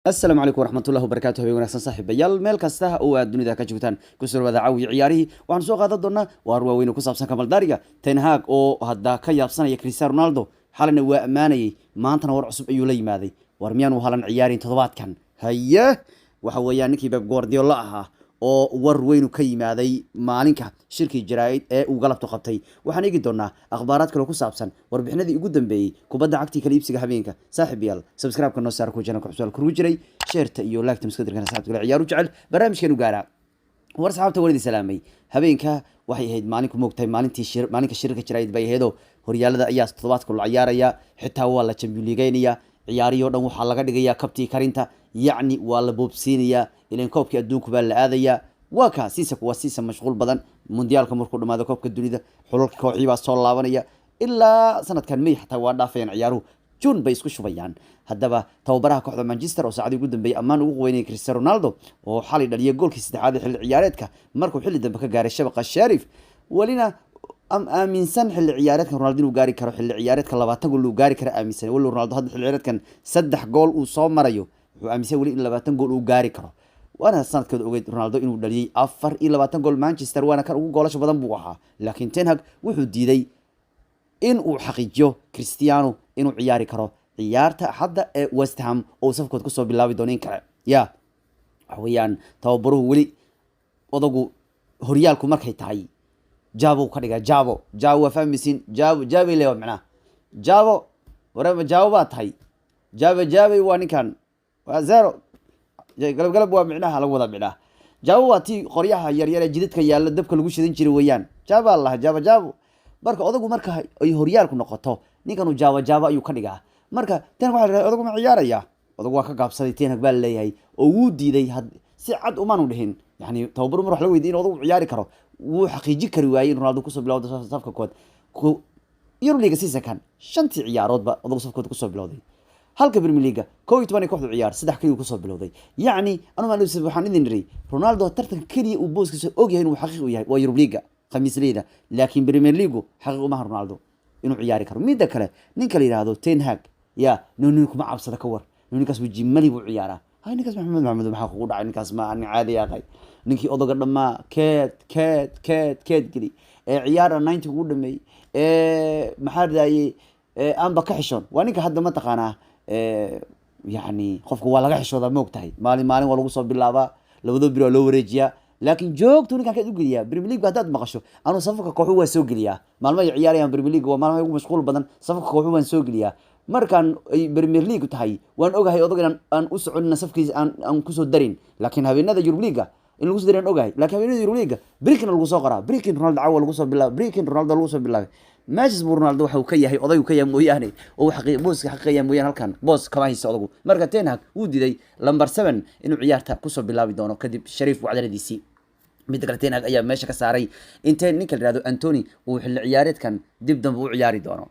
السلام عليكم ورحمة الله وبركاته بيقولنا صاحب بيال ميل كاسته أو الدنيا ذاك جبتان كسر وذا عوي عياره وعن سوق هذا الدنا واروا وينو كسب سان كمال داريا تنهاك أو هذا كي يبصنا يا كريستيانو رونالدو حالا وأماني ما أنت نور عصب أيولي ماذي ورميان وهلا عيارين تضبط كان هيا وحويان كي بيب جوارديولا oo war weyn ka yimaaday maalinka shirkii jaraa'id ee uu galabto qabtay waxaan eegi doonaa akhbaaraad kale ku saabsan warbixinadii ugu dambeeyay kubadda cagta kala iibsiga habeenka saaxiibayaal subscribe-ka noo saar ku jana ku xusal ku jiray share-ta iyo like-ta miskadirkana saaxiibka la ciyaaru jecel barnaamijkeenu gaara war saxaabta walidi salaamay habeenka waxay ahayd maalin ku moogtay maalinka shirka jaraa'id bay ahayd horyaalada ayaa toddobaadka la ciyaaraya xitaa waa la Champions League-aynaya ciyaariyo dhan waxa laga dhigayaa kabtii karinta yacni waa la boobsiinaya ileen koobkii adduunku baa la aadaya waa ka siisa mashquul badan mundiyaalka markuu dhamaado koobka dunida xulalka kooxii baa soo laabanaya ilaa sanadkan May xataa waa dhaafayaan ciyaaruhu June bay isku shubayaan haddaba tababaraha kooxda Manchester oo saacadii ugu dambeeyay ammaan ugu weynay Cristiano Ronaldo oo xalay dhaliyay goolkii saddexaad ee xilli ciyaareedka markuu xilli dambe ka gaaray shabaqa Sharif walina aaminsan xilli ciyaareedkan Ronaldo inuu gaari karo xilli ciyaareedka 20 gool uu gaari karo aaminsan wali Ronaldo hadda xilli ciyaareedkan 3 gool uu soo marayo wuxuu aaminsan wali in 20 gool uu gaari karo وانا sanadkeed ogeyd Ronaldo inuu dhaliyay 24 gool Manchester waana kan ugu goolasho badan buu ahaa laakiin Ten Hag wuxuu diiday in uu xaqiijiyo Cristiano inuu ciyaari karo ciyaarta hadda ee West Ham oo safkood ku soo bilaabi dooneen kale waxweeyaan tababaruhu wali odagu horyaalku markay tahay jaabo ka dhiga jaabo fahmisin jaabo leeyo macna jaabo warama jaabo baa tahay jaabo waa ninkan waa zero galab waa micnaha lagu wada micnaha jaabo waa tii qoryaha yaryar ee jidadka yaala dabka lagu shidan jiray weeyaan jaabo allah jaabo marka odagu marka ay horyaalku noqoto ninkan uu jaabo ayuu ka dhigaa marka tan waxa la yiraahdaa odagu ma ciyaaraya odagu waa ka gaabsaday Ten Hag baa leeyahay oo uu diiday si cad umaan u dhihin yani tababar mar wax la weydiin odagu ciyaari karo wuu xaqiiji kari waayay Ronaldo ku soo bilowday safka kood Euro League season kan shantii ciyaaroodba odagu safkood ku soo bilowday halka Premier League 12 kooxdu ciyaar saddex kaliya ku soo bilowday yacni anu ma leeyahay waxaan idin diray Ronaldo tartan kaliya uu booskiisa og yahay inuu xaqiiq u yahay waa Euro League khamiis leeda laakiin Premier League xaqiiq uma Ronaldo inuu ciyaari karo mid kale ninka la yiraahdo Ten Hag nin kuma cabsada ka war ninkaas wajii mali buu ciyaara hay ninkaas Maxamed maxaa ku dhacay ninkaas ma aan caadi yahay ninkii odaga dhamaa keed gili ee ciyaara 90 ugu dhameey maxaa daayay amba ka xishoon waa ninka hadda ma taqaanaa يعني qofku waa laga xishooda ma ogtahay maalin waa lagu soo bilaabaa labado bir loo wareejiyaa laakiin joogtu ninkan ka geliya Premier League hadaad maqasho anu safka kooxu waa soo geliya maalmo ay ciyaarayaan Premier League waa maalmo ugu mashquul badan safka kooxu waan soo geliya markan ay Premier League tahay waan ogahay odagan aan u soconina safkiisa aan ku soo darin laakiin habeenada Euro League in lagu soo darin ogahay laakiin habeenada Euro League breaking lagu soo qoraa breaking Ronaldo lagu soo bilaabay breaking Ronaldo lagu soo bilaabay Manchester Ronaldo waxa uu ka yahay odaygu ka yahay mooyaane oo booska xaqiiqaya mooyaan halkan boos kama haysto odagu marka Ten Hag uu diiday number 7 inuu ciyaarta ku soo bilaabi doono kadib Sharif wacdaladiisi mid kale Ten Hag ayaa meesha ka saaray inta ninka la yiraahdo Anthony uu xilli ciyaareedkan dib dambe u ciyaari doono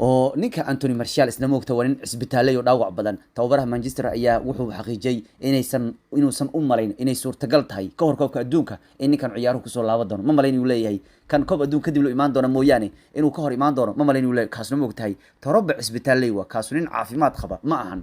oo ninka Anthony Martial isna moogta waa nin isbitaalay oo dhaawac badan tababaraha Manchester ayaa wuxuu xaqiijiyay inuusan u malayn inay suurtagal tahay ka hor koobka adduunka in ninkan ciyaaruhu ku soo laaban doono ma malayn inuu leeyahay kan koob adduunka kadib loo imaan doono mooyaane inuu ka hor imaan doono ma malayn inuu leeyahay kaasna moogtahay taroba isbitaalay waa kaas nin caafimaad qaba ma ahan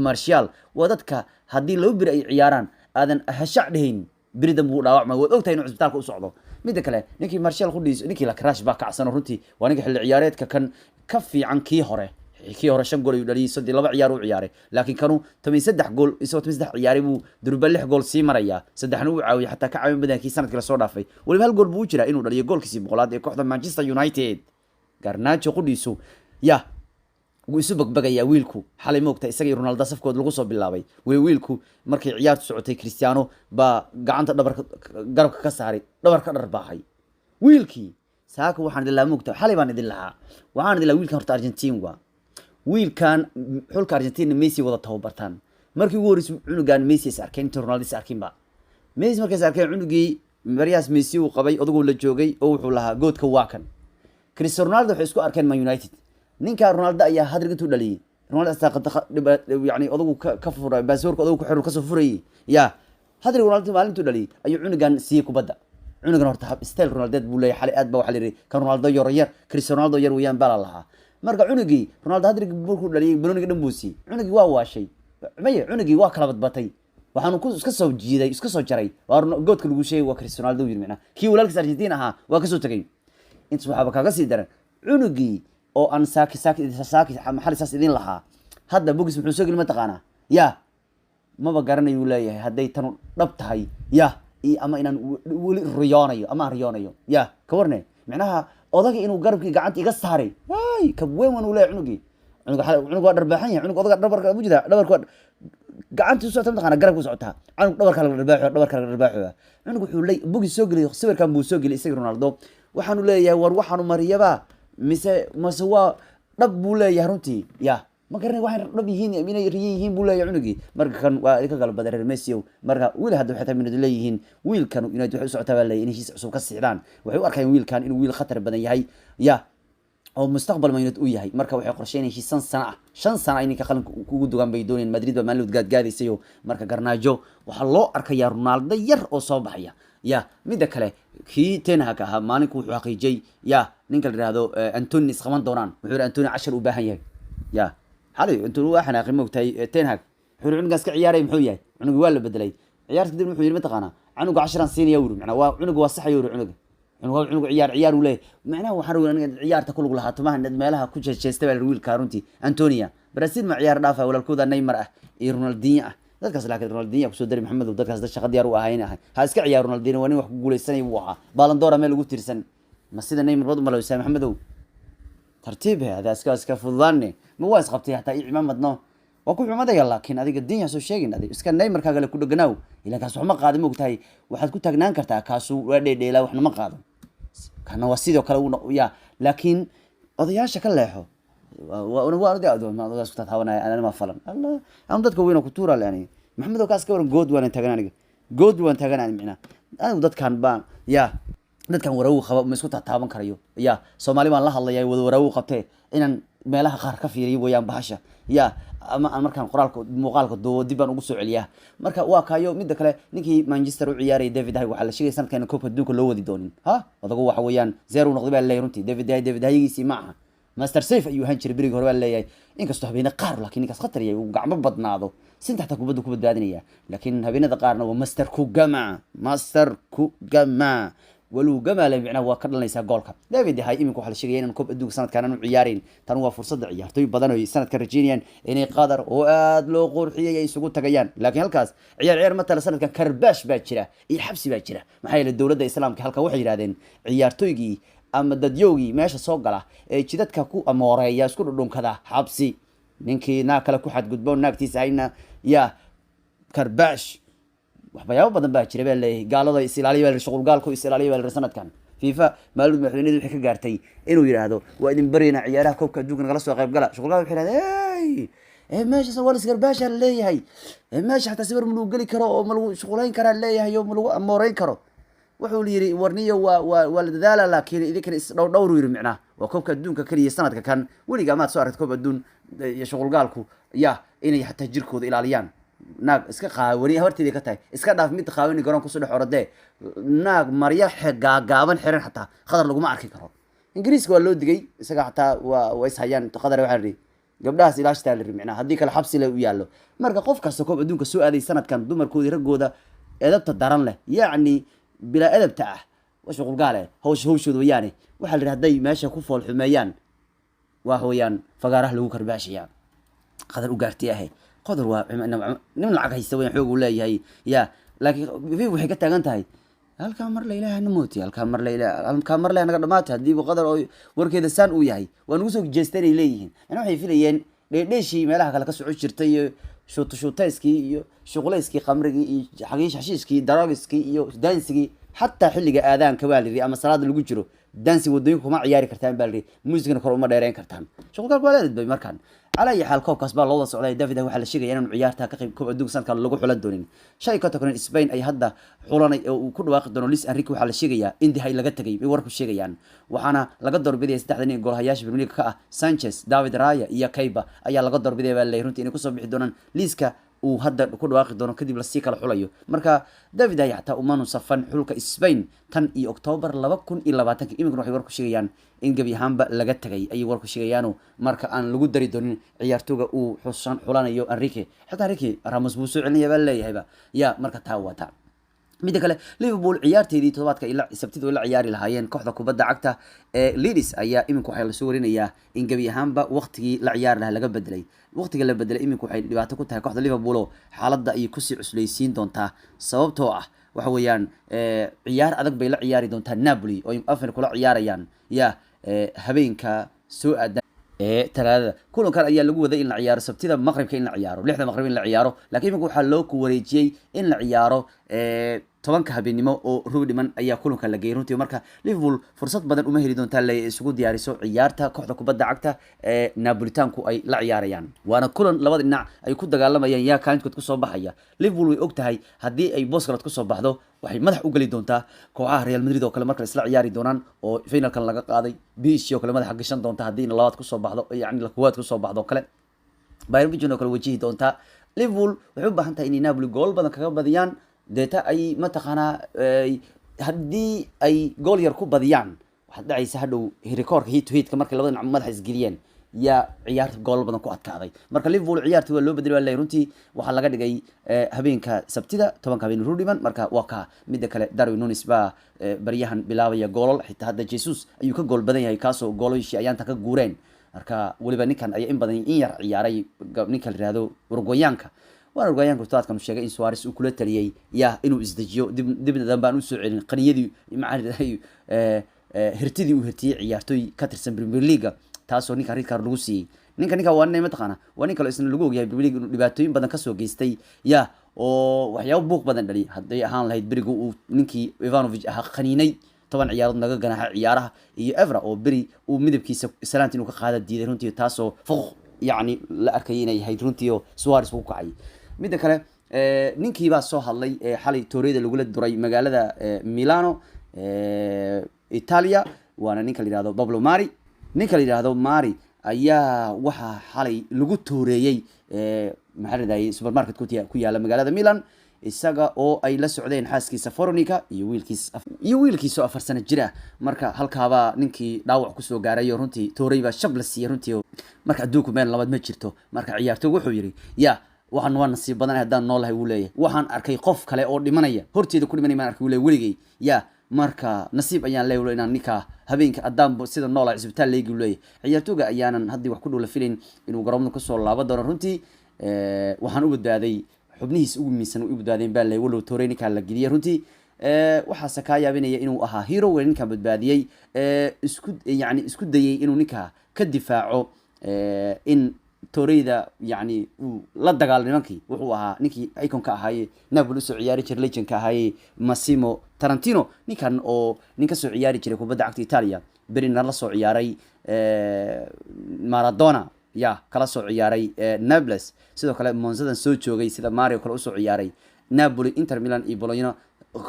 Martial waa dadka hadii loo bir ay ciyaaraan aadan hashac dhayn biridan buu dhaawacmay waad ogtahay inuu isbitaalka u socdo mid kale ninkii Martial qudhiis ninkii la crash baa kacsan runtii waa ninka xilli ciyaareedka kan ka fiican kii hore 5 gool ayuu dhaliyay 2 ciyaar uu ciyaaray laakiin kanu 13 gool isoo 13 ciyaaray buu durba 6 gool sii maraya saddexna uu caawiyay xataa ka caawin badankii sanadkii la soo dhaafay waliba hal gool buu jiraa inuu dhaliyo goolkiisii boqolaad ee kooxda Manchester United Garnacho qudhiisu wuu isu bagbagaya wiilku xalay moogta isaga iyo Ronaldo safkood lagu soo bilaabay wiilku markay ciyaartu socotay Cristiano ba gacanta garabka ka saaray dhabarka dharbaaxay wiilkii saaka waxaan idin la moogta xalay baan idin lahaa waxaan idin la wiilkan horta Argentina waa wiilkan xulka Argentina Messi wada tababartaan markii uu horeysay cunugan Messi arkeen Ronaldo arkin ba Messi markay arkeen cunugii Marias Messi uu qabay odagu la joogay oo wuxuu lahaa goodka waa kan Cristiano Ronaldo wuxuu isku arkeen Man United ninka Ronaldo ayaa hadriga intuu dhaliyay Ronaldo astaqad yani odagu ka furay baasoorka odagu ku xiro ka soo furay hadriga Ronaldo maalintu dhaliyay ayuu cunugan sii kubadda cunugan horta style Ronaldo buu leeyahay xalay aad ba waxa la yiri kan Ronaldo yar Cristiano Ronaldo yar weeyaan bala laha marka cunugii Ronaldo hadriga buu ku dhaliyay banoniga dhanbuusi cunugii waa waashay maya cunugii waa kala badbatay waxaanu ku iska soo jiiday iska soo jaray waa goodka lagu sheegay waa Cristiano Ronaldo yiri macna kii walaalkiis Argentina ahaa waa ka soo tagay inta waxba kaga sii daran cunugii oo aan saaki maxal saas idin lahaa hadda bugis muxuu soo gelin ma taqaana ya maba garanayo leeyahay haday tan dhab tahay ya ama inaan wali riyoonayo ama riyoonayo ya ka warne macnaha odaga inuu garabkii gacanta iga saaray ay ka weyn uu leeyahay cunug waa dharbaaxan yahay cunug odaga dhabarka mujida dhabarka gacanta soo taqaana garabku socotaa cunug dhabarka la dharbaaxo cunug wuxuu leeyahay bugis soo geliyay sawirkan buu soo geliyay isaga Ronaldo waxaanu leeyahay war waxaanu mariyaba mise waa dhab buu leeyahay runtii ya ma garanay waxay dhab yihiin inay riyihiin buu leeyahay cunugii marka kan waa ka kala badar Messi marka wiil hadda waxay tahay leeyihiin wiilkan inay wax u socotaa baa leeyahay inay heshiis cusub ka siixdaan waxay u arkayeen wiilkan inuu wiil khatar badan yahay ya oo mustaqbal maynad u yahay marka waxay qorsheynayeen 5 sano ay ninka qalinka ugu dugan bay doonayeen Madrid baa maalin gaadgaadaysayo marka Garnaajo waxa loo arkayaa Ronaldo yar oo soo baxaya ya midda kale kii Ten Hag ahaa maalinku wuxuu xaqiijay ya ninka la yiraahdo Anthony isqaban doonaan wuxuu Anthony 10 u baahan yahay ya xalay Anthony waa xanaaqi moogtay Ten Hag wuxuu cunugaas ka ciyaaray muxuu yahay cunugu waa la bedelay ciyaarta kadib wuxuu yiri ma taqaana cunugu 10 siinaya wuri macna waa cunugu waa sax yuri cunugu ciyaar u leeyahay macnaha waxaan rabaa in ciyaarta ku lug lahaato ma hanad meelaha ku jeestay baa wiilka runtii Antonia Brazil ma ciyaar dhaafa walaalkooda Neymar ah iyo Ronaldinho ah dadkaas laakiin Ronaldinho ku soo daray Maxamed dadkaas shaqo diyaar u ahayn ha iska ciyaar Ronaldinho waa nin wax ku guuleysanay buu ahaa Ballon d'Or meel ugu tirsan ma sida Neymar bad ma loo saamay Maxamed tartiib hada iska fududaane ma waa isqabtay hataa iimamadno waa ku xumadaya laakiin adiga dinya soo sheegin adiga iska Neymar kaaga la ku dhaganaaw ilaa kaas wax ma qaadin moogtahay waxaad ku taagnaan kartaa kaasu waa dheedheela waxna ma qaado kana waa sidoo kale ya laakiin odayaasha ka leexo waa odaado ma odaas ku taabanay ana ma falan Allah aan dadka weyn ku tuura laani Maxamed oo kaas ka waran good waan taagan aniga good waan taagan aniga anigu dadkan baan ya dadkan waraw qaba ma isku taaban karayo ya Soomaali baan la hadlayaa wada waraw qabtay inaan meelaha qaar ka fiiriyo wayaan bahasha ya ama markaan qoraalka muuqaalka dib baan ugu soo celiyaa marka waa kaayo mid kale ninkii Manchester u ciyaaray David Hay waxa la sheegay sanadkan koobka adduunka loo wadi doonin ha wadagu waxa weeyaan zero noqday baa leeyahay runtii David Haygiisi maaha Master Safe ayuu han jiray bariga hore baa leeyahay inkastoo habeenada qaar laakiin ninkaas khatar yahay uu gacmo badnaado sinta kubadda ku badbaadinaya laakiin habeenada qaarna waa Master ku gama ولو جمال معنا وكرر ليس جولك دافيد هاي إمك وحلا شيء إن كوب أدوك سنة كانوا عيارين تنوى فرصة عيار طيب بدنوا سنة كرجينيان إني قادر وأد لو قرحية يسوق تجيان لكن هالكاس عيار مثلا سنة كان كرباش باكرة يحبس باكرة محايل الدولة الإسلام كهالك وحي رادين عيار تويجي أما دديوجي ماشى صقلة كذا كاكو أمورة يسكر لهم كذا حبسي نينكي ناكل كوحد قدبون ناكتي سعينا يا كرباش waxyaabo badan baa jiray baa leeyahay gaalada Islaaliya baa shaqul gaalku Islaaliya baa sanadkan FIFA maalud madaxweynaha wixii ka gaartay inuu yiraahdo waa idin barina ciyaaraha koobka adduunka nagala soo qayb gala shaqul gaal wuxuu yiraahday meesha sawal isgar baasha leeyahay meesha xataa sawir ma lagu gali karo oo ma lagu shaqulayn kara leeyahay oo ma lagu amooreyn karo wuxuu yiri warniyo waa la dadaala laakiin idinka dhowr yiri macna waa koobka adduunka kaliya sanadka kan waliga ma soo aragtay koob adduun iyo shaqul gaalku ya inay xataa jirkooda ilaaliyaan naag iska qaawani horteeda ka tahay iska dhaaf mid qaawani garoon ku soo dhex orodee naag marya gaaban xiran xataa qadar lagu ma arki karo ingiriiska waa loo digay isaga xataa waa is hayaan qadar waxa ri gabdhahaas ilaashtaa la rimicna hadii kala xabsi la u yaalo marka qof kasta koob adduunka soo aaday sanadkan dumarkooda ragooda edabta daran leh yaani bila edabta ah waxa shaqul gaale hawshooda wayaane waxa la yiraahday meesha ku fool xumeeyaan waa hooyaan fagaaraha lagu karbaashiyaan qadar u gaartay قدر نمن العقل يسوي حقوق ولا هي يا لكن في وحي كتاغن تahay halka mar la ilaahay namooti halka mar la anaga dhamaatay hadii qadar oo warkeeda saan u yahay waan ugu soo jeesteen leeyihiin ana waxay filayeen dheeshii meelaha kale ka soo jirtay shuutayskii iyo shuquleyskii qamrigii iyo xaqiiqashishkii daraagiskii iyo dansigii hatta xilliga aadaanka waalidi ama salaada lagu jiro dansi wadooyinka kuma ciyaari kartaan baalri muusigana kor uma dheereen kartaan shaqo waalid bay markaan على أي حال كوب كسبان لوضع سعودية دافيد هو حل شيء يعني عيارتها كوب أدوك سنة كان لقوا حلال دونين شيء كتكون إسبان أي هذا حولنا وكل واحد دونوليس أنريكو حل شيء إندي هاي لقت تجيب يوركو شيء يعني وحنا لقدر بدي استحدني يقول هياش برميلك سانشيز دافيد رايا يا كيبا أي لقدر بدي بالله يرنتي إنه كسب بحدونا ليسكا uu hadda ku dhawaaqi doono kadib lasii kala xulayo marka David ayaa xataa umanu safan xulka Spain tan iyo October 2020 iminkuna waxay war ku sheegayaan in gabi ahaanba laga tagay ay war ku sheegayaan marka aan lagu dari doonin ciyaartooyga uu xulanayo Enrique xataa Enrique Ramos buu soo celinaya baa leeyahay ya marka taa wata mid kale Liverpool ciyaarteedii todobaadka ila sabtida la ciyaari lahaayeen kooxda kubadda cagta ee Leeds ayaa iminku waxay la soo warinayaa in gabi ahaanba waqtigii la ciyaar lahaa laga bedelay waqtiga la bedelay iminku waxay dhibaato ku tahay kooxda Liverpool oo xaaladda ay ku sii cuslaysiin doontaa sababtoo ah waxa weeyaan ciyaar adag bay la ciyaari doontaa Napoli oo afar kula ciyaarayaan habeenka soo aadan talaada kulankan ayaa lagu waday in la ciyaaro sabtida maqribka in la ciyaaro 6da maqrib in la ciyaaro laakiin iminku waxa loo ku wareejiyay in la ciyaaro 10 habeenimo oo rubi dhiman ayaa kulanka la geeyay runtii marka Liverpool fursad badan uma heli doontaa la isugu diyaariso ciyaarta kooxda kubadda cagta ee Napolitanku ay la ciyaarayaan waana kulan labada dhinac ay ku dagaalamayaan yaa kaalinkood ku soo baxaya Liverpool way ogtahay hadii ay Boscalad ku soo baxdo waxay madax u gali doontaa kooxaha Real Madrid oo kale marka isla ciyaari doonaan oo finalkan laga qaaday PSG oo kale madax gashan doonta hadii labaad ku soo baxdo yaani la koowaad ku soo baxdo kale Bayern Munich oo kale wajihi doonta Liverpool waxay u baahan tahay in Napoli gool badan kaga badiyaan deeta ay mataqana hadii ay gool yar ku badiyaan waxa dhacaysa hadhow rekoorka hit to hit ka markay labada dhinac madax isgeliyeen ya ciyaarta gool badan ku adkaaday marka Liverpool ciyaartii waa loo bedelay waa runtii waxa laga dhigay habeenka sabtida 10 habeen rudiman marka waa ka mid kale Darwin Nunes ba bariyahan bilaabaya gool xitaa hadda Jesus ayuu ka gool badan yahay kaasoo goolashii ayaanta ka guureen marka waliba ninkan ayaa in badan in yar ciyaaray ninka la yiraahdo Uruguayanka waan Uruguayanka todobaadkan sheegay in Suarez uu kula taliyay inuu isdajiyo dib danbaan u soo celin qaniyadii macariday hirtidii uu hirtiyay ciyaartooy ka tirsan Premier League taasoo ninka Ricardo lagu siiyay ninka waa nin mataqana waa nin kale isna lagu ogyahay Premier League inuu dhibaatooyin badan ka soo geystay oo waxyaabo buuq badan dhali haday ahaan lahayd berigu uu ninkii Ivanovic aha qaniinay 10 ciyaarood naga ganaxa ciyaaraha iyo Evra oo beri uu midabkiisa salaantii inuu ka qaada diiday runtii taasoo fuq yaani la arkay inay yahay runtii oo Suarez uu kacay mid kale ninkii baa soo hadlay xalay Torreira lagu la duray magaalada Milano Italia waana ninka la yiraahdo Pablo Mari ninka la yiraahdo Mari ayaa waxa xalay lagu tooreeyay maxaladahay supermarket ku yaala magaalada Milan isaga oo ay la socdeen xaaskiisa Veronica iyo wiilkiisa 4 sano jira marka halkaaba ninkii dhaawac ku soo gaaray runtii Torreira shab la siiyay runtii marka adduunku meel labad ma jirto marka ciyaartooygu wuxuu yiri waxaan waa nasiib badan hadaan noolahay uu leeyahay waxaan arkay qof kale oo dhimanaya horteeda ku dhimanay ma arkay uu leeyahay waligay marka nasiib ayaan leeyahay inaan ninka habeenka adaan sida noolahay isbitaal leeyay uu leeyahay ciyaartooyga ayaanan hadii wax ku dhula filayn inuu garoonka ka soo laabo doono runtii waxaan u badbaaday xubnihiis ugu miisan u badbaadeen baa leeyahay walow Torreira la geliyay runtii waxa ka yaabinaya inuu ahaa hero weyn ninka badbaadiyay isku dayay inuu ninka ka difaaco in Torreira yani la dagaalamankii wuxuu ahaa ninkii icon-ka ahaay Napoli soo ciyaari jiray legend ka ahaay Massimo Tarantino ninkan oo ninka soo ciyaari jiray kubadda cagta Italia berina la soo ciyaaray Maradona kala soo ciyaaray Naples sidoo kale Monzadan soo joogay sida Mario kale u soo ciyaaray Napoli Inter Milan iyo Bologna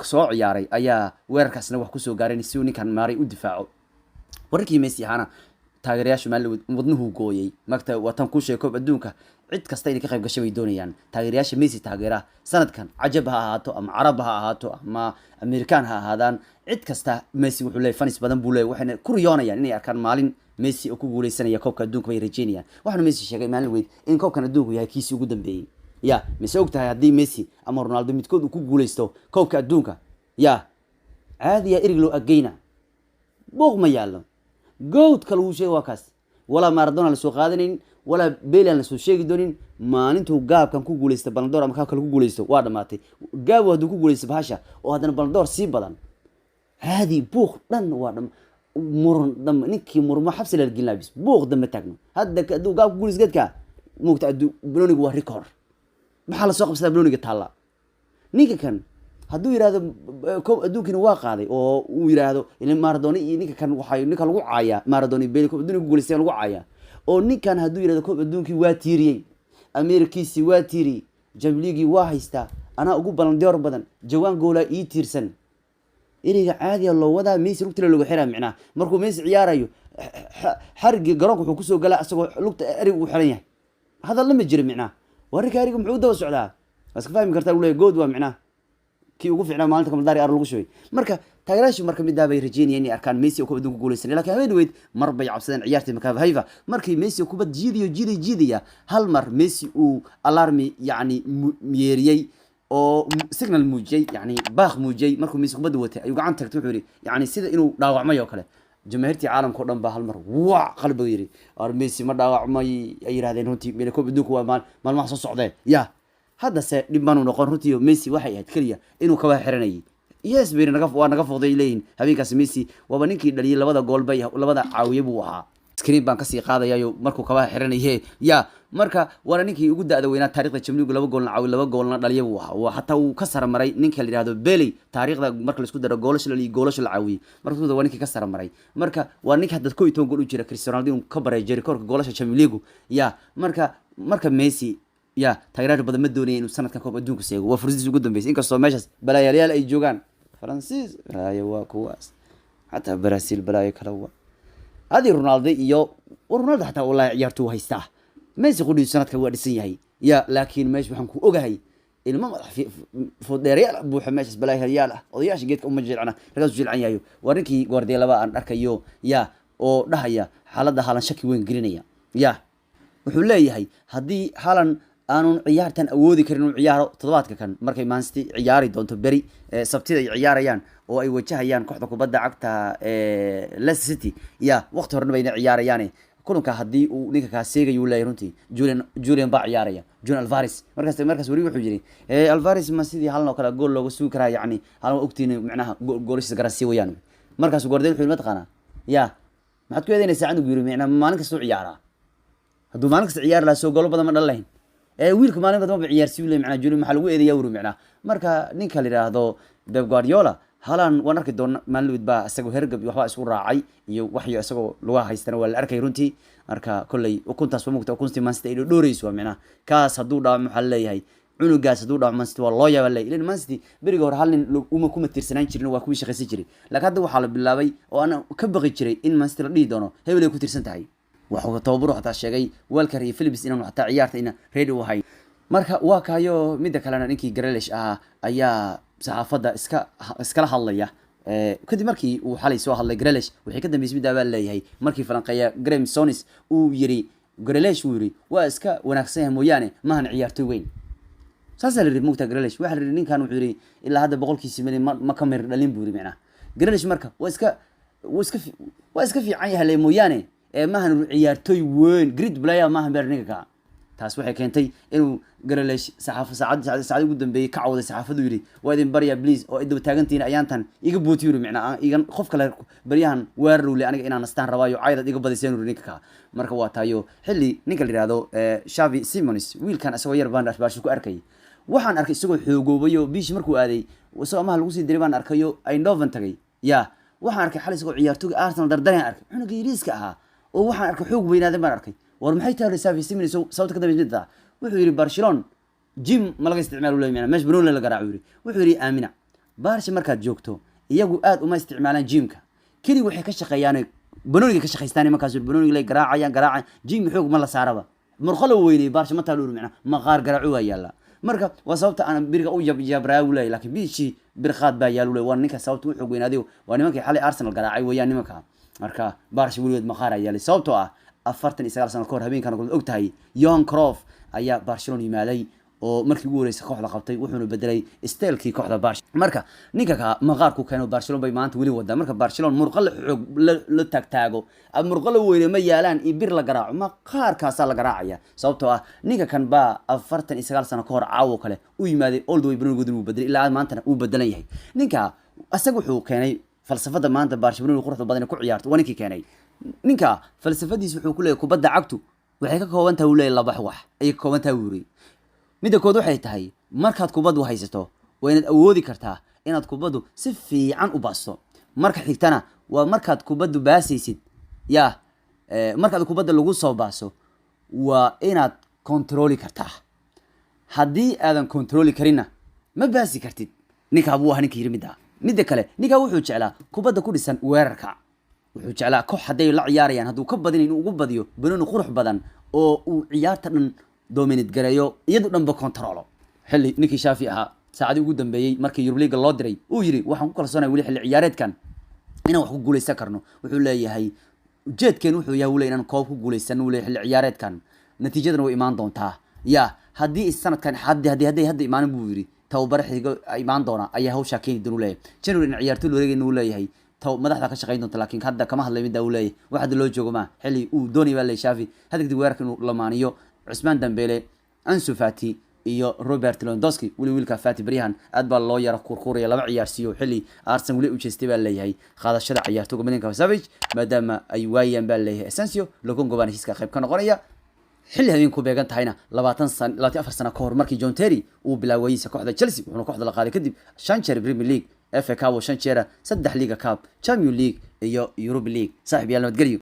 soo ciyaaray ayaa weerarkaasna wax ku soo gaareen si uu ninkan Mari u difaaco warkii Messi hana taageerayaasha wadnuhu gooyay magta watan ku sheeko adduunka cid kasta inay ka qayb gashay way doonayaan taageerayaasha Messi taageera sanadkan cajab ha ahaato ama Arab ha ahaato ama American ha ahaadaan cid kasta Messi wuxuu leeyahay fans badan buu leeyahay waxayna ku riyoonayaan inay arkaan maalin Messi oo ku guuleysanaya koobka adduunka bay rajeynayaan waxaana Messi sheegay maalin weyn in koobkan adduunku yahay kiisi ugu dambeeyay Messi ogtahay hadii Messi ama Ronaldo midkood uu ku guuleysto koobka adduunka caadi irig loo ageyna booq ma yaalo good kale uu sheegay waa kaas wala Maradona la soo qaadanin wala Bale la soo sheegi doonin maalintuu gaabkan ku guuleysta Ballon d'Or ama ka kale ku guuleysto waa dhamaatay gaab wadu ku guuleysta bahasha oo hadana Ballon d'Or si badan hadi buuq dhan waa dam ninkii murmo xabsi la gelin labis buuq dam taagno hadda aduu gaab ku guuleysta gadka moogta aduu Bologna waa record maxaa la soo qabsaday Bologna taala ninka kan haduu yiraahdo koob adduunkiina waa qaaday oo uu yiraahdo in Maradona iyo ninka kan waxay ninka lagu caaya Maradona Bale koob adduunka guuleystay lagu caaya oo ninkan haduu yiraahdo koob adduunkii waa tiiriyay Amerikiisi waa tiiri Jamliigi waa haysta ana ugu Ballon d'Or badan jawaan goola ii tiirsan iriga caadi loo wadaa Messi lugta lagu xiraa macna markuu Messi ciyaarayo xarigi garoonka wuxuu ku soo galaa asagoo lugta erig u xiran yahay hada lama jiro macna warka ariga muxuu daba socdaa iska fahmi kartaa uu leeyahay good waa macnaa kii ugu fiicnaa maalinta Kamaldari ar lagu shubay marka taageerayaashu marka mid bay rajeynayeen inay arkaan Messi oo kubadda ku guuleysan laakiin habeen weyd mar bay cabsadeen ciyaartii Maccabi Haifa markii Messi oo kubad jiidiya hal mar Messi uu alarmi yani yeeriyay oo signal muujiyay yani baaq muujiyay markuu Messi kubadda watay ayuu gacan tagtay wuxuu yiri yani sida inuu dhaawacmay oo kale jamaahirtii caalamka oo dhan baa hal mar waa qalbiga yiri ar Messi ma dhaawacmay ay yiraahdeen runtii meel kubaddu ku waa maalmaha soo socday hadda se dhibban uu noqon runtii Messi waxay ahayd kaliya inuu ka xiranayay yes bay naga foqday leeyin habeenkaas Messi waba ninkii dhaliyay labada gool bay labada caawiye buu ahaa screen baan ka sii qaadayayo markuu ka xiranayay marka wara ninkii ugu daada weynaa taariikhda Champions League laba goolna dhaliyay buu ahaa waa hatta uu ka sarmaray ninka la yiraahdo Bailey taariikhda marka la isku daro goolasha la caawiyay marka waa ninkii ka sarmaray marka waa ninkii hadda 12 gool u jira Cristiano Ronaldo ka baray record goolasha Champions League marka Messi taageerayaal badan ma doonayeen inuu sanadkan koob adduunka seego waa fursadii ugu dambeysay inkastoo meeshaas balaayaal ay joogaan Faransiis waa kuwaas hatta Brazil balaayo kala waa hadi Ronaldo iyo Ronaldo hatta wallahi ciyaartu haystaa Messi qudii sanadkan waa dhisan yahay laakiin meesh waxaan ku ogahay ilmo madax fudheeryaal buuxa meeshaas balaayaal odayaasha geedka uma jilcana ragaas jilcan yahay warinkii Guardiola aan arkayo oo dhahaya xaaladda Haaland shaki weyn gelinaya wuxuu leeyahay hadii Haaland aanu ciyaartan awoodi karin inuu ciyaaro toddobaadka kan markay Man City ciyaari doonto beri sabtida ay ciyaarayaan oo ay wajahayaan kooxda kubadda cagta Leicester City waqti horena bay ciyaarayaan kulanka hadii uu ninka ka seegayo leeyahay runtii Julian baa ciyaaraya Julian Alvarez markaas wari wuxuu yiri Alvarez ma sidii Haaland oo kale gool looga sugi karaa yani Haaland ogtiin macnaha goolashiisa garansi wayaan markaas Guardiola wuxuu ma taqaana maxaad ku eedeynaysaa anigu yiri macnaha maalin kasta uu ciyaara haduu maalin kasta ciyaar la soo gool badan ma dhalayn wiilku maalin badan ma ciyaarsiin leeyahay macna Julian maxaa lagu eedeeyaa wuru macna marka ninka la yiraahdo Pep Guardiola Haaland waan arki doona maalin baa asagoo hergab iyo waxba isku raacay iyo waxyo asagoo luga haystana waa la arkay runtii marka kulay ukuntaas waa mugta ukuntii Man City ay dhooreyso macna kaas haduu dhaamo maxaa leeyahay cunugaas haduu dhaamo Man City waa loo yaabay ilaa Man City bariga hore hal nin kuma tirsanaan jirin waa ku shaqaysan jiray laakiin hadda waxa la bilaabay oo ana ka baqi jiray in Man City la dhigi doono hebel ay ku tirsan tahay wuxuu tababar xataa sheegay Walker iyo Phillips inuu xataa ciyaarta ina ready u hay marka waa kaayo mid kalena ninkii Grealish ayaa saxaafada iskala hadlaya kadib markii uu xalay soo hadlay Grealish wixii ka dambeysay mid leeyahay markii falanqeeya Graham Souness uu yiri Grealish uu yiri waa iska wanaagsan yahay mooyaane maahan ciyaartoy weyn saas la mugta Grealish waxa la ninkan wuxuu yiri ilaa hadda boqolkiisa ma ka mir dhalin buu yiri macna Grealish marka waa iska fiican yahay mooyaane maahan ciyaartoy weyn great player maahan berniga taas waxay keentay inuu Grealish saacad ugu dambeeyay ka cawday saxaafadu yiri waa idin bariya please oo idoo taagantiin ayaantan iga booti yiri macna iga qof kale bariyahan weerarule aniga inaan nastaan rabaayo caydad iga badiseen ninka marka waa taayo xilli ninka la yiraahdo Xavi Simons wiilkan asagoo yar baan ashbaash ku arkay waxaan arkay isagoo xoogoobayo biish markuu aaday soo amaha lagu sii diray baan arkayo Eindhoven tagay waxaan arkay xalis oo ciyaartoyga Arsenal dardareen arkay cunuga yiriiska ahaa oo waxaan arkay xoog weynaaday baan arkay war maxay tahay Xavi Simons sababta ka dambeysay wuxuu yiri Barcelona gym ma laga isticmaalo leeyahay meesh Bruno la garaaco yiri wuxuu yiri aamina Barca markaad joogto iyagu aad uma isticmaalaan gymka kali waxay ka shaqeeyaan Bruno ka shaqeystaan markaas Bruno la garaacan gym xoog ma la saaraba murqalo weynay Barca ma taalo macna ma qaar garaaco waa yaala marka waa sababta aan biriga u jabraaw leeyahay laakiin biishi birqaad baa yaalo waa ninka sababta uu xoog weynaaday waa nimankii xalay Arsenal garaacay weeyaan nimanka marka Barca waligeed ma qaar yaala sababtoo 49 sano ka hor habeenkan og tahay Johan Cruyff ayaa Barcelona yimaaday oo markii ugu horeysay kooxda qabtay wuxuuna bedelay steelkii kooxda Barca marka ninka ka maqaarku keenay Barcelona bay maanta wali wada marka Barcelona murqal xoog la tagtaago ama murqal weyn ma yaalaan ibir la garaaco maqaarkaas la garaacaya sababtoo ninka kan ba 49 sano ka hor caawo kale u yimaaday all the way Bruno Godin uu bedelay ilaa maanta uu bedelan yahay ninka asagu wuxuu keenay falsafada maanta Barcelona quruxda badan ku ciyaarto waa ninkii keenay ninka falsafadiisu wuxuu ku leeyahay kubadda cagtu waxay ka kooban tahay leeyahay laba wax ay ka kooban tahay wuri midda kood waxay tahay markaad kubaddu haysato waa inaad awoodi kartaa inaad kubaddu si fiican u baasto marka xigtana waa markaad kubaddu baasaysid markaad kubadda lagu soo baaso waa inaad controli kartaa haddii aadan controli karina ma baasi kartid ninka buu ahaa ninka yiri midda kale ninka wuxuu jeclaa kubadda ku dhisan weerarka wuxuu jeclaa koox haday la ciyaarayaan haduu ka badin inuu ugu badiyo banooni qurux badan oo uu ciyaarta dhan dominate gareeyo iyadu dhanba controlo xilli ninkii Shaafi ahaa saacadii ugu dambeeyay markii Europe League loo diray uu yiri waxaan ku kalsoonahay wali xilli ciyaareedkan inaan wax ku guuleysan karno wuxuu leeyahay ujeedkeen wuxuu yahay wali inaan koob ku guuleysan wali xilli ciyaareedkan natiijadana way imaan doontaa ya haddii sanadkan hadda imaan buu yiri tababar xigo imaan doona ayaa hawsha keeni doon leeyahay January in ciyaartoy loo wareegay inuu leeyahay taw madaxda ka shaqeyn doonta laakiin hadda kama hadlay mid uu leeyahay waxa loo joogo ma xilli uu doonay baa Shaafi hadda weerarka inuu lamaaniyo Usman Dembele Ansu Fati iyo Robert Lewandowski wiilka Fati Brihan aad baa loo yara kurkuraya laba ciyaarsiyo xilli Arsenal wali u jeestay baa leeyahay qaadashada ciyaartooyga midinka Savage maadaama ay waayaan baa leeyahay Asensio Lokongo baan heshiiska qayb ka noqonaya xilli habeen ku beegan tahayna 24 sano ka hor markii John Terry uu bilaaway kooxda Chelsea wuxuu kooxda la qaaday kadib 5 jeer Premier League FA Cup 5 jeer 3 Liga Cup Champions League iyo Europa League saaxiib yaal nabadgelyo